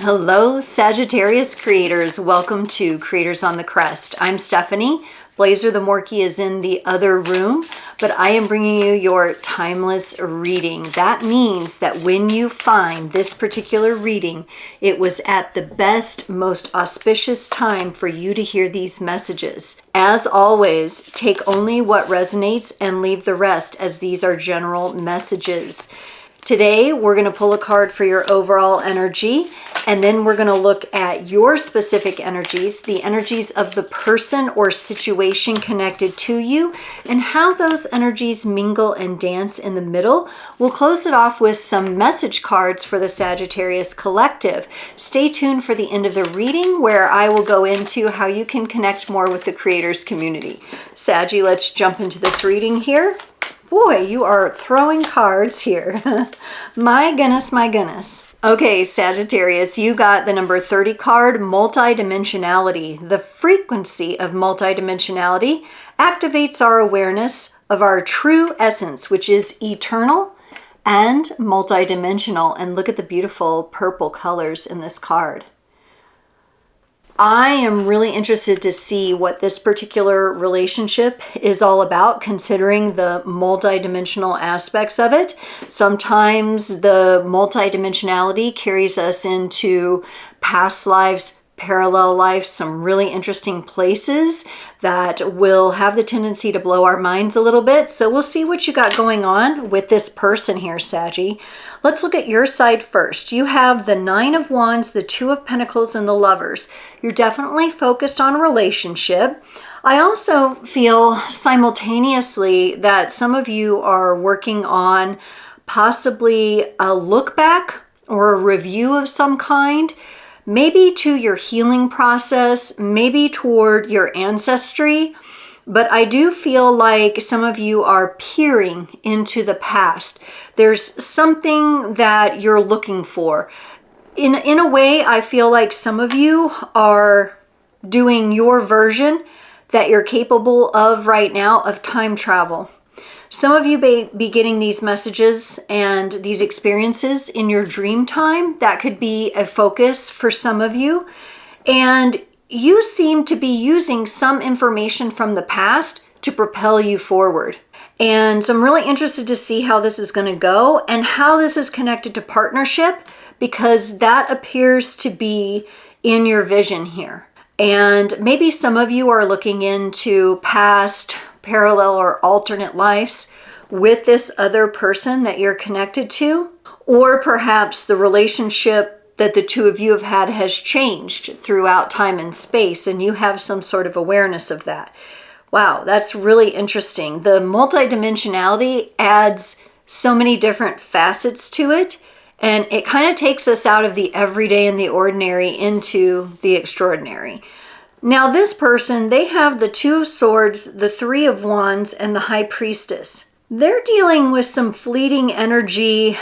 Hello, Sagittarius creators. Welcome to Creators on the Crest. I'm Stephanie. Blazer the Morky is in the other room, but I am bringing you your timeless reading. That means that when you find this particular reading, it was at the best, most auspicious time for you to hear these messages. As always, take only what resonates and leave the rest, as these are general messages. Today, we're going to pull a card for your overall energy, and then we're going to look at your specific energies, the energies of the person or situation connected to you, and how those energies mingle and dance in the middle. We'll close it off with some message cards for the Sagittarius Collective. Stay tuned for the end of the reading, where I will go into how you can connect more with the creators community. Saggy, let's jump into this reading here. Boy, you are throwing cards here. My goodness, my goodness. Okay, Sagittarius, you got the number 30 card, multidimensionality. The frequency of multidimensionality activates our awareness of our true essence, which is eternal and multidimensional. And look at the beautiful purple colors in this card. I am really interested to see what this particular relationship is all about, considering the multidimensional aspects of it. Sometimes the multidimensionality carries us into past lives, parallel lives, some really interesting places that will have the tendency to blow our minds a little bit. So we'll see what you got going on with this person here, Saggy. Let's look at your side first. You have the Nine of Wands, the Two of Pentacles, and the Lovers. You're definitely focused on a relationship. I also feel simultaneously that some of you are working on possibly a look back or a review of some kind, maybe to your healing process, maybe toward your ancestry. But I do feel like some of you are peering into the past. There's something that you're looking for. In a way, I feel like some of you are doing your version that you're capable of right now of time travel. Some of you may be getting these messages and these experiences in your dream time. That could be a focus for some of you. And you seem to be using some information from the past to propel you forward. And so I'm really interested to see how this is going to go and how this is connected to partnership, because that appears to be in your vision here. And maybe some of you are looking into past, parallel, or alternate lives with this other person that you're connected to, or perhaps the relationship that the two of you have had has changed throughout time and space, and you have some sort of awareness of that. Wow, that's really interesting. The multidimensionality adds so many different facets to it, and it kind of takes us out of the everyday and the ordinary into the extraordinary. Now, this person, they have the Two of Swords, the Three of Wands, and the High Priestess. They're dealing with some fleeting energy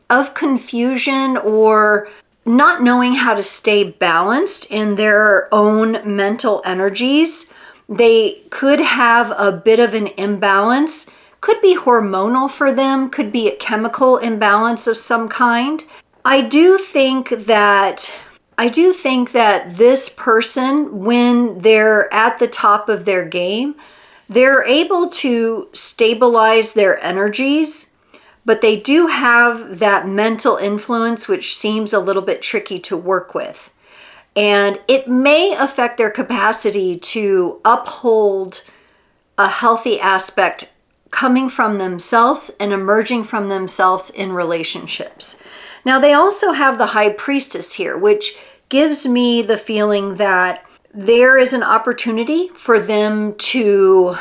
of confusion or not knowing how to stay balanced in their own mental energies. They could have a bit of an imbalance. Could be hormonal for them, could be a chemical imbalance of some kind. I do think that this person, when they're at the top of their game, they're able to stabilize their energies, but they do have that mental influence, which seems a little bit tricky to work with. And it may affect their capacity to uphold a healthy aspect coming from themselves and emerging from themselves in relationships. Now, they also have the High Priestess here, which gives me the feeling that there is an opportunity for them to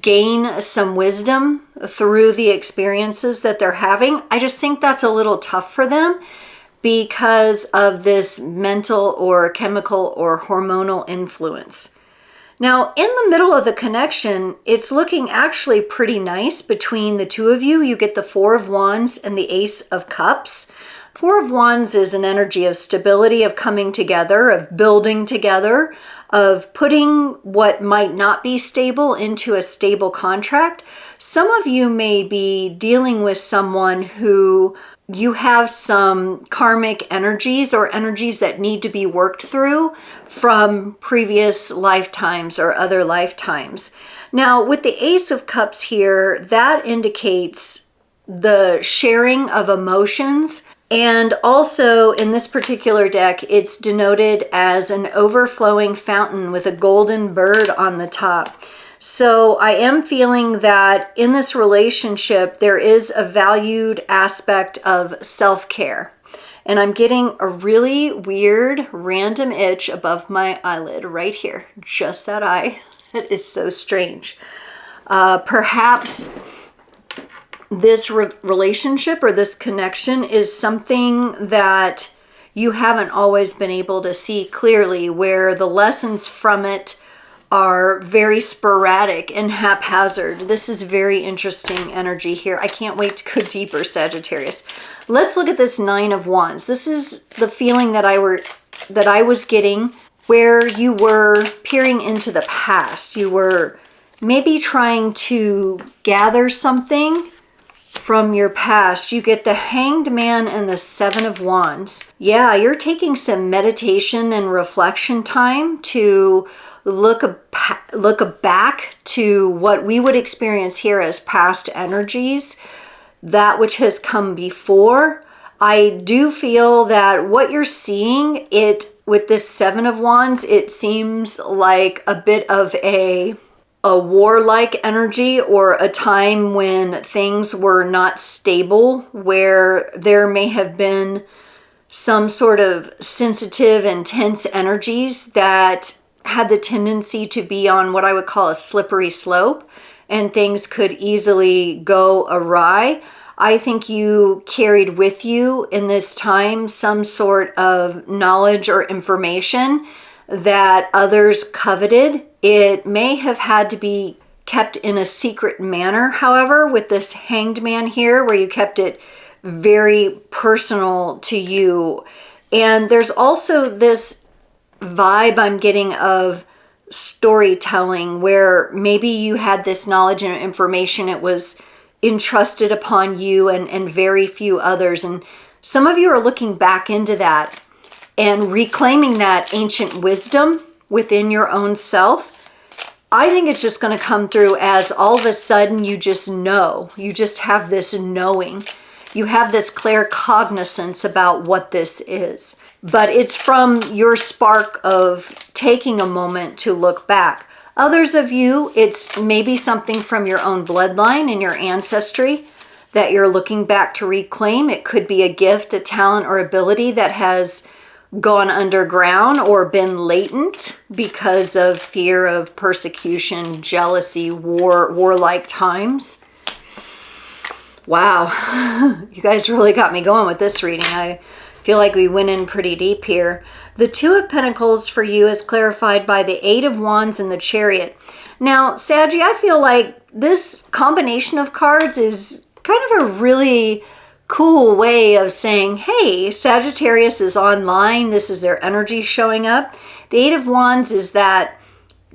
gain some wisdom through the experiences that they're having. I just think that's a little tough for them because of this mental or chemical or hormonal influence. Now, in the middle of the connection, it's looking actually pretty nice between the two of you. You get the Four of Wands and the Ace of Cups. Four of Wands is an energy of stability, of coming together, of building together, of putting what might not be stable into a stable contract. Some of you may be dealing with someone who you have some karmic energies or energies that need to be worked through from previous lifetimes or other lifetimes. Now, with the Ace of Cups here, that indicates the sharing of emotions. And also in this particular deck, it's denoted as an overflowing fountain with a golden bird on the top. So I am feeling that in this relationship, there is a valued aspect of self-care. And I'm getting a really weird random itch above my eyelid right here. Just that eye. That is so strange. Perhaps this relationship or this connection is something that you haven't always been able to see clearly, where the lessons from it are very sporadic and haphazard. This is very interesting energy here. I can't wait to go deeper, Sagittarius. Let's look at this Nine of Wands. This is the feeling that I was getting, where you were peering into the past. You were maybe trying to gather something from your past. You get the Hanged Man and the Seven of Wands. Yeah, you're taking some meditation and reflection time to look back to what we would experience here as past energies, that which has come before. I do feel that what you're seeing, with this Seven of Wands, it seems like a bit of a warlike energy, or a time when things were not stable, where there may have been some sort of sensitive, intense energies that had the tendency to be on what I would call a slippery slope, and things could easily go awry. I think you carried with you in this time some sort of knowledge or information that others coveted. It may have had to be kept in a secret manner, however, with this Hanged Man here, where you kept it very personal to you. And there's also this vibe I'm getting of storytelling, where maybe you had this knowledge and information, it was entrusted upon you and very few others. And some of you are looking back into that and reclaiming that ancient wisdom within your own self. I think it's just going to come through as all of a sudden you just know. You just have this knowing. You have this claircognizance about what this is. But it's from your spark of taking a moment to look back. Others of you, it's maybe something from your own bloodline and your ancestry that you're looking back to reclaim. It could be a gift, a talent, or ability that has gone underground or been latent because of fear of persecution, jealousy, warlike times. Wow, you guys really got me going with this reading. I feel like we went in pretty deep here. The Two of Pentacles for you is clarified by the Eight of Wands and the Chariot. Now, Saggy, I feel like this combination of cards is kind of a really cool way of saying, hey, Sagittarius is online. This is their energy showing up. The Eight of Wands is that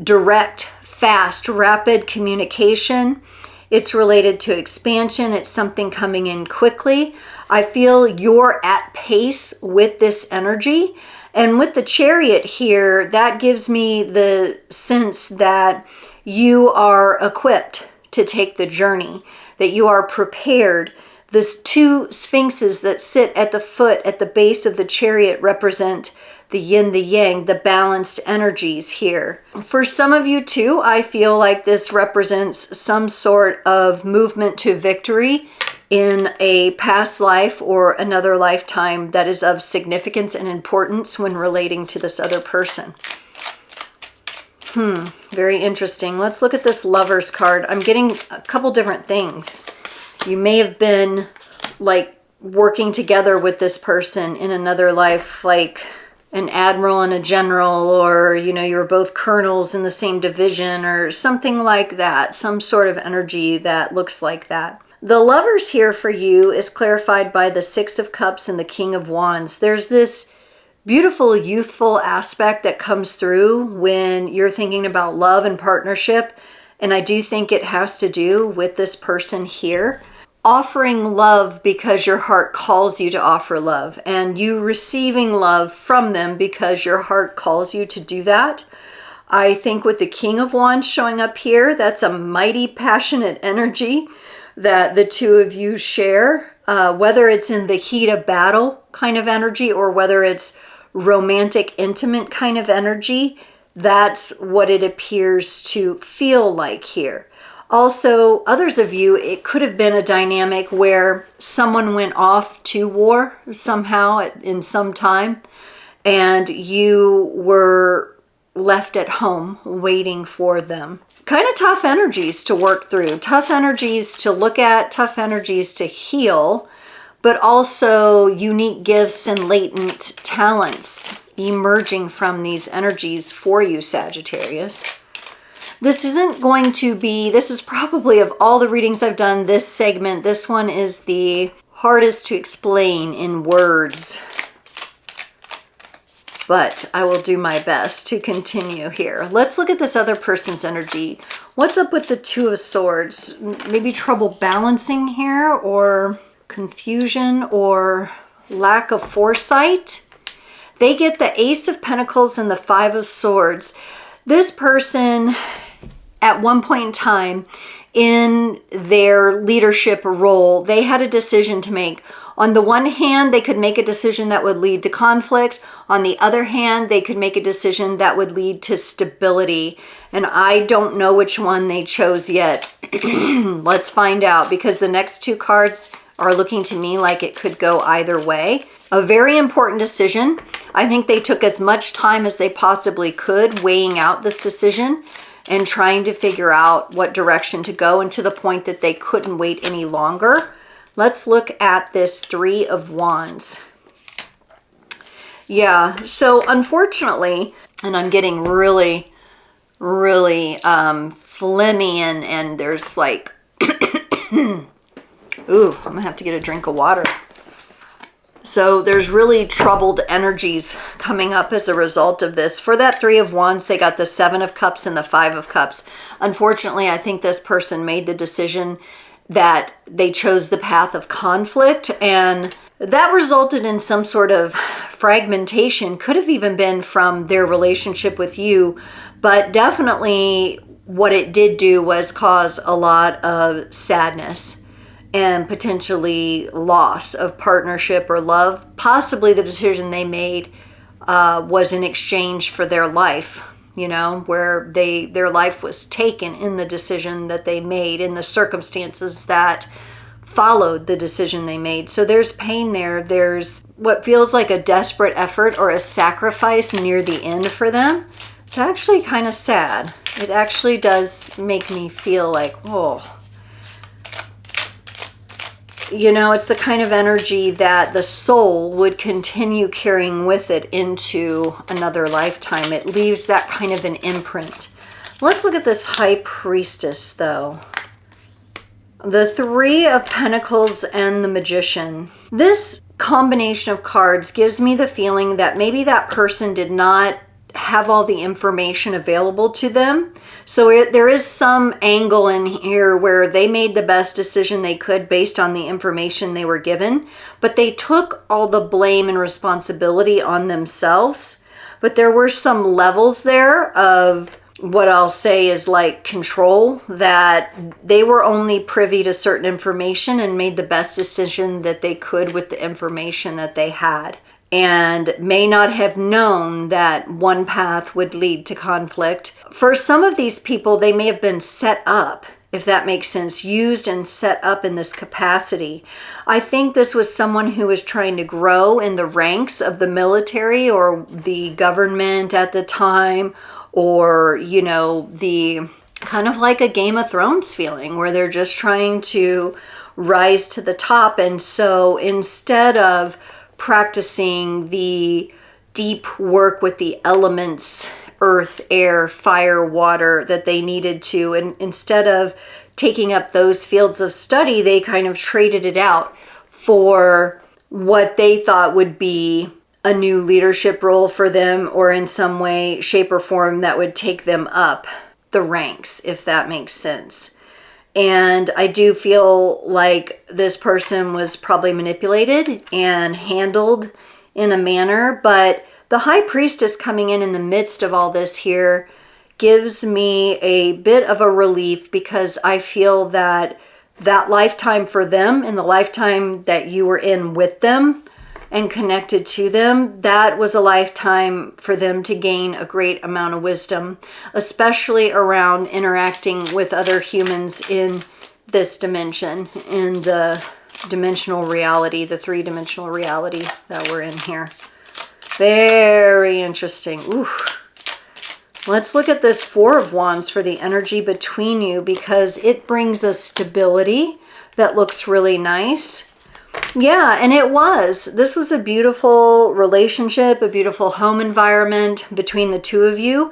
direct, fast, rapid communication. It's related to expansion. It's something coming in quickly. I feel you're at pace with this energy. And with the Chariot here, that gives me the sense that you are equipped to take the journey, that you are prepared. These two sphinxes that sit at the foot, at the base of the Chariot, represent the yin, the yang, the balanced energies here. For some of you too, I feel like this represents some sort of movement to victory in a past life or another lifetime that is of significance and importance when relating to this other person. Very interesting. Let's look at this Lovers card. I'm getting a couple different things. You may have been like working together with this person in another life, like an admiral and a general, or, you know, you're both colonels in the same division or something like that. Some sort of energy that looks like that. The Lovers here for you is clarified by the Six of Cups and the King of Wands. There's this beautiful youthful aspect that comes through when you're thinking about love and partnership. And I do think it has to do with this person here. offering love because your heart calls you to offer love, and you receiving love from them because your heart calls you to do that. I think with the King of Wands showing up here, that's a mighty passionate energy that the two of you share, whether it's in the heat of battle kind of energy or whether it's romantic, intimate kind of energy. That's what it appears to feel like here. Also, others of you, it could have been a dynamic where someone went off to war somehow in some time, and you were left at home waiting for them. Kind of tough energies to work through, tough energies to look at, tough energies to heal, but also unique gifts and latent talents emerging from these energies for you, Sagittarius. This isn't going to be, this is probably, of all the readings I've done, this segment, this one is the hardest to explain in words. But I will do my best to continue here. Let's look at this other person's energy. What's up with the Two of Swords? Maybe trouble balancing here, or confusion, or lack of foresight. They get the Ace of Pentacles and the Five of Swords. This person, at one point in time in their leadership role, they had a decision to make. On the one hand, they could make a decision that would lead to conflict. On the other hand, they could make a decision that would lead to stability. And I don't know which one they chose yet. Let's find out, because the next two cards are looking to me like it could go either way. A very important decision. I think they took as much time as they possibly could weighing out this decision and trying to figure out what direction to go, and to the point that they couldn't wait any longer. Let's look at this Three of Wands. Yeah, so unfortunately, and I'm getting really, really phlegmy, and there's like, ooh, I'm gonna have to get a drink of water. So there's really troubled energies coming up as a result of this. For that Three of Wands, they got the Seven of Cups and the Five of Cups. Unfortunately, I think this person made the decision that they chose the path of conflict, and that resulted in some sort of fragmentation. Could have even been from their relationship with you, but definitely what it did do was cause a lot of sadness and potentially loss of partnership or love. Possibly the decision they made was in exchange for their life, you know, where their life was taken in the decision that they made, in the circumstances that followed the decision they made. So there's pain there. There's what feels like a desperate effort or a sacrifice near the end for them. It's actually kind of sad. It actually does make me feel like, whoa. You know, it's the kind of energy that the soul would continue carrying with it into another lifetime. It leaves that kind of an imprint. Let's look at this High Priestess, though. The Three of Pentacles and the Magician. This combination of cards gives me the feeling that maybe that person did not have all the information available to them. So there is some angle in here where they made the best decision they could based on the information they were given, but they took all the blame and responsibility on themselves. But there were some levels there of what I'll say is like control, that they were only privy to certain information and made the best decision that they could with the information that they had, and may not have known that one path would lead to conflict. For some of these people, they may have been set up, if that makes sense, used and set up in this capacity. I think this was someone who was trying to grow in the ranks of the military or the government at the time, or, you know, the kind of like a Game of Thrones feeling where they're just trying to rise to the top. And so instead of practicing the deep work with the elements, earth, air, fire, water, that they needed to, and instead of taking up those fields of study, they kind of traded it out for what they thought would be a new leadership role for them, or in some way, shape, or form that would take them up the ranks, if that makes sense. And I do feel like this person was probably manipulated and handled in a manner, but the High Priestess coming in the midst of all this here gives me a bit of a relief, because I feel that that lifetime for them and the lifetime that you were in with them and connected to them, that was a lifetime for them to gain a great amount of wisdom, especially around interacting with other humans in this dimension, in the dimensional reality, the three-dimensional reality that we're in here. Very interesting. Ooh. Let's look at this Four of Wands for the energy between you, because it brings a stability that looks really nice. Yeah, and this was a beautiful relationship, a beautiful home environment between the two of you.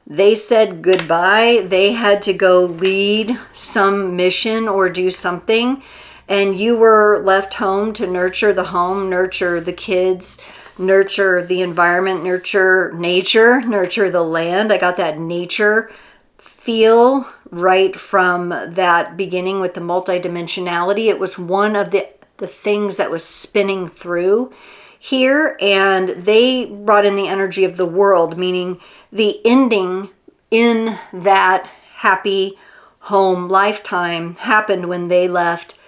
They said goodbye. They had to go lead some mission or do something, and you were left home to nurture the home, nurture the kids, nurture the environment, nurture nature, nurture the land. I got that nature feel right from that beginning with the multidimensionality. It was one of the things that was spinning through here, and they brought in the energy of the world, meaning the ending in that happy home lifetime happened when they left.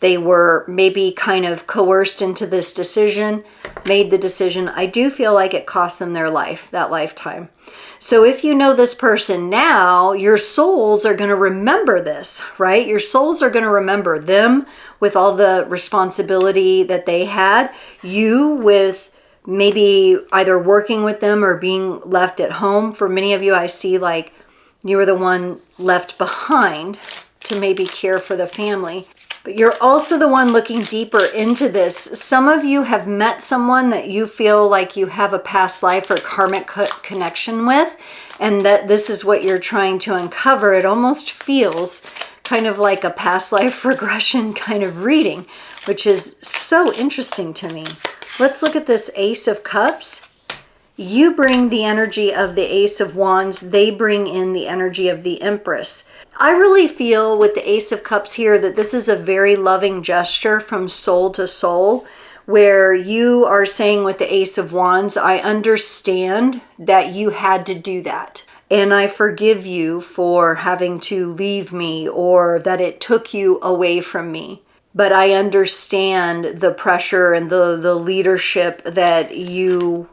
They were maybe kind of coerced into this decision, made the decision. I do feel like it cost them their life, that lifetime. So if you know this person now, your souls are going to remember this, right? Your souls are going to remember them with all the responsibility that they had, you with maybe either working with them or being left at home. For many of you, I see like you were the one left behind to maybe care for the family. But you're also the one looking deeper into this. Some of you have met someone that you feel like you have a past life or karmic connection with, and that this is what you're trying to uncover. It almost feels kind of like a past life regression kind of reading, which is so interesting to me. Let's look at this Ace of Cups. You bring the energy of the Ace of Wands. They bring in the energy of the Empress. I really feel with the Ace of Cups here that this is a very loving gesture from soul to soul, where you are saying with the Ace of Wands, I understand that you had to do that. And I forgive you for having to leave me, or that it took you away from me. But I understand the pressure and the leadership that you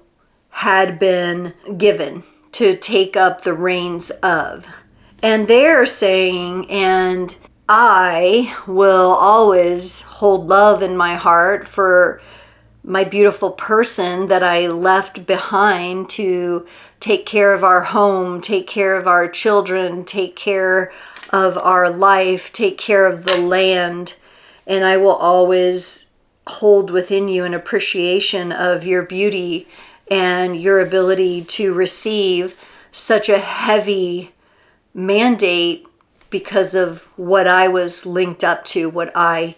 had been given to take up the reins of. And they're saying, and I will always hold love in my heart for my beautiful person that I left behind to take care of our home, take care of our children, take care of our life, take care of the land. And I will always hold within you an appreciation of your beauty and your ability to receive such a heavy mandate because of what I was linked up to, what I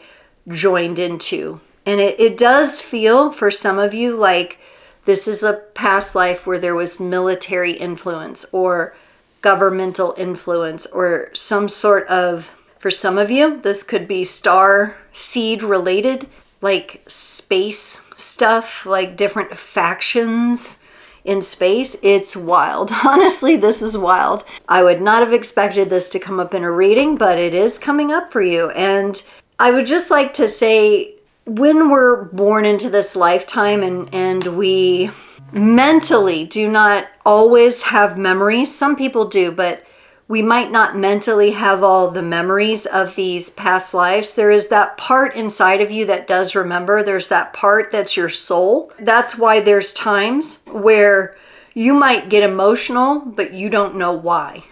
joined into. And it does feel for some of you like this is a past life where there was military influence or governmental influence or some sort of, for some of you, this could be star seed related, like space stuff, like different factions in space. It's wild. Honestly, this is wild. I would not have expected this to come up in a reading, but it is coming up for you. And I would just like to say, when we're born into this lifetime and we mentally do not always have memories, some people do, but we might not mentally have all the memories of these past lives. There is that part inside of you that does remember. There's that part that's your soul. That's why there's times where you might get emotional, but you don't know why.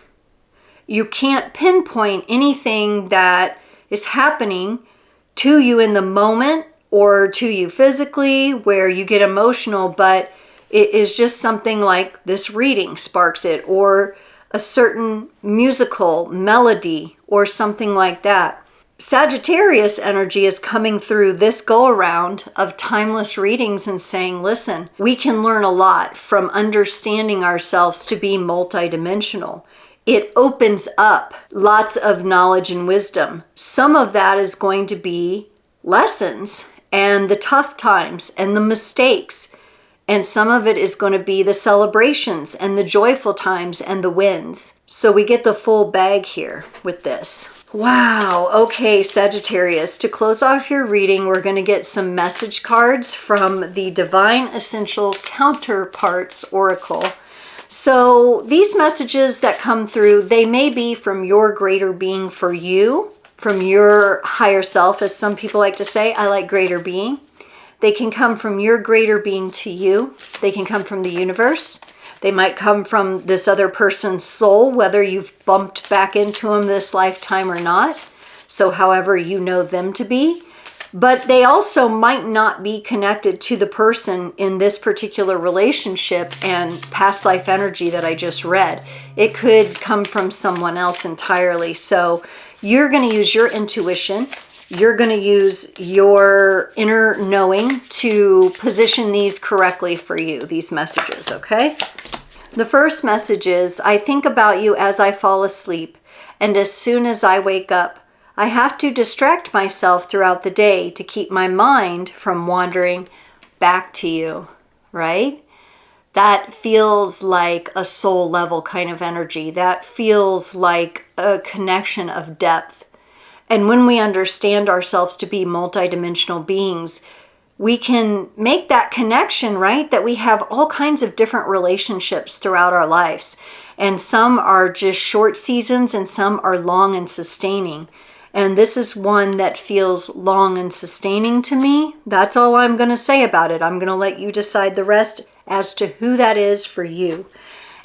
You can't pinpoint anything that is happening to you in the moment or to you physically where you get emotional, but it is just something like this reading sparks it, or a certain musical melody or something like that. Sagittarius energy is coming through this go around of timeless readings and saying, listen, we can learn a lot from understanding ourselves to be multidimensional. it opens up lots of knowledge and wisdom. Some of that is going to be lessons and the tough times and the mistakes. And some of it is going to be the celebrations and the joyful times and the wins. So we get the full bag here with this. Wow. Okay, Sagittarius, to close off your reading, we're going to get some message cards from the Divine Essential Counterparts Oracle. So these messages that come through, they may be from your greater being for you, from your higher self, as some people like to say. I like greater being. They can come from your greater being to you. They can come from the universe. They might come from this other person's soul, whether you've bumped back into them this lifetime or not. So however you know them to be. But they also might not be connected to the person in this particular relationship and past life energy that I just read. It could come from someone else entirely. So you're going to use your intuition. You're going to use your inner knowing to position these correctly for you, these messages, okay? The first message is, I think about you as I fall asleep, and as soon as I wake up, I have to distract myself throughout the day to keep my mind from wandering back to you, right? That feels like a soul level kind of energy. That feels like a connection of depth. And when we understand ourselves to be multidimensional beings, we can make that connection, right? That we have all kinds of different relationships throughout our lives. And some are just short seasons and some are long and sustaining. And this is one that feels long and sustaining to me. That's all I'm going to say about it. I'm going to let you decide the rest as to who that is for you.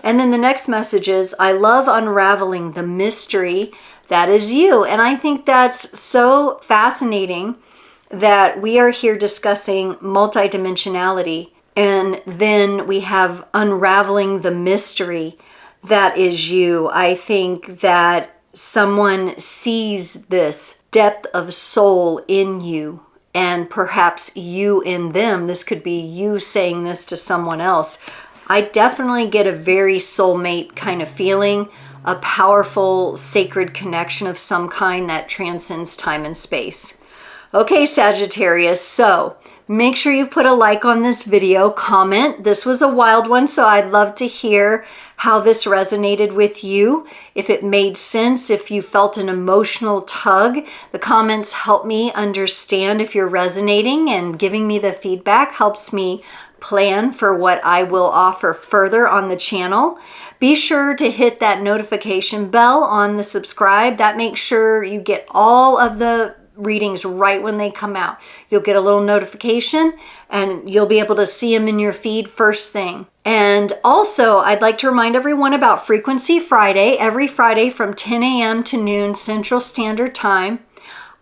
And then the next message is, I love unraveling the mystery that is you. And I think that's so fascinating that we are here discussing multidimensionality. And then we have unraveling the mystery that is you. I think that someone sees this depth of soul in you and perhaps you in them. This could be you saying this to someone else. I definitely get a very soulmate kind of feeling, a powerful sacred connection of some kind that transcends time and space. Okay, Sagittarius, so make sure you put a like on this video, comment. This was a wild one, so I'd love to hear how this resonated with you, if it made sense, if you felt an emotional tug. The comments help me understand if you're resonating, and giving me the feedback helps me plan for what I will offer further on the channel. Be sure to hit that notification bell on the subscribe. That makes sure you get all of the readings right when they come out. You'll get a little notification and you'll be able to see them in your feed first thing. And also, I'd like to remind everyone about Frequency Friday. Every Friday from 10 a.m. to noon Central Standard Time,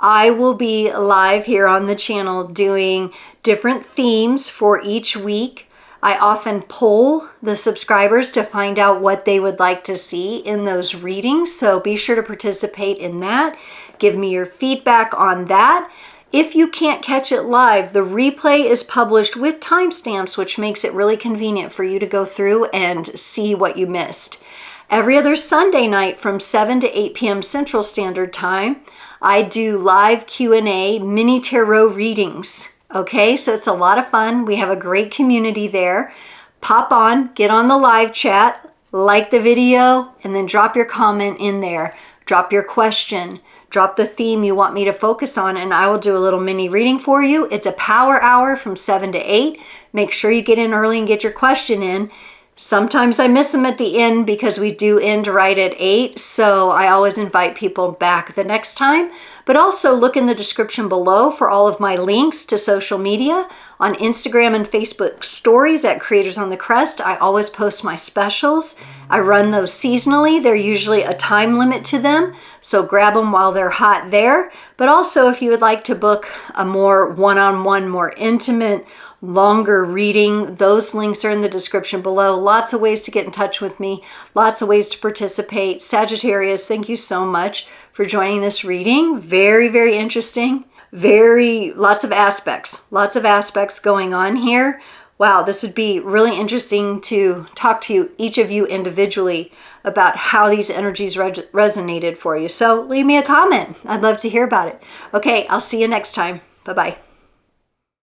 I will be live here on the channel doing different themes for each week. I often poll the subscribers to find out what they would like to see in those readings. So be sure to participate in that. Give me your feedback on that. If you can't catch it live, the replay is published with timestamps, which makes it really convenient for you to go through and see what you missed. Every other Sunday night from 7 to 8 p.m. Central Standard Time, I do live Q&A mini tarot readings. Okay, so it's a lot of fun. We have a great community there. Pop on, get on the live chat, like the video, and then drop your comment in there. Drop your question. Drop the theme you want me to focus on, and I will do a little mini reading for you. It's a power hour from 7 to 8. Make sure you get in early and get your question in. Sometimes I miss them at the end because we do end right at 8, so I always invite people back the next time. But also look in the description below for all of my links to social media. On Instagram and Facebook stories at Creators on the Crest, I always post my specials. I run those seasonally. They're usually a time limit to them, so grab them while they're hot there. But also, if you would like to book a more one-on-one, more intimate, longer reading, those links are in the description below. Lots of ways to get in touch with me, lots of ways to participate. Sagittarius, thank you so much for joining this reading. Very, very interesting. Lots of aspects going on here. wow, this would be really interesting to talk to you, each of you individually, about how these energies resonated for you. So leave me a comment. I'd love to hear about it. Okay, I'll see you next time. Bye-bye.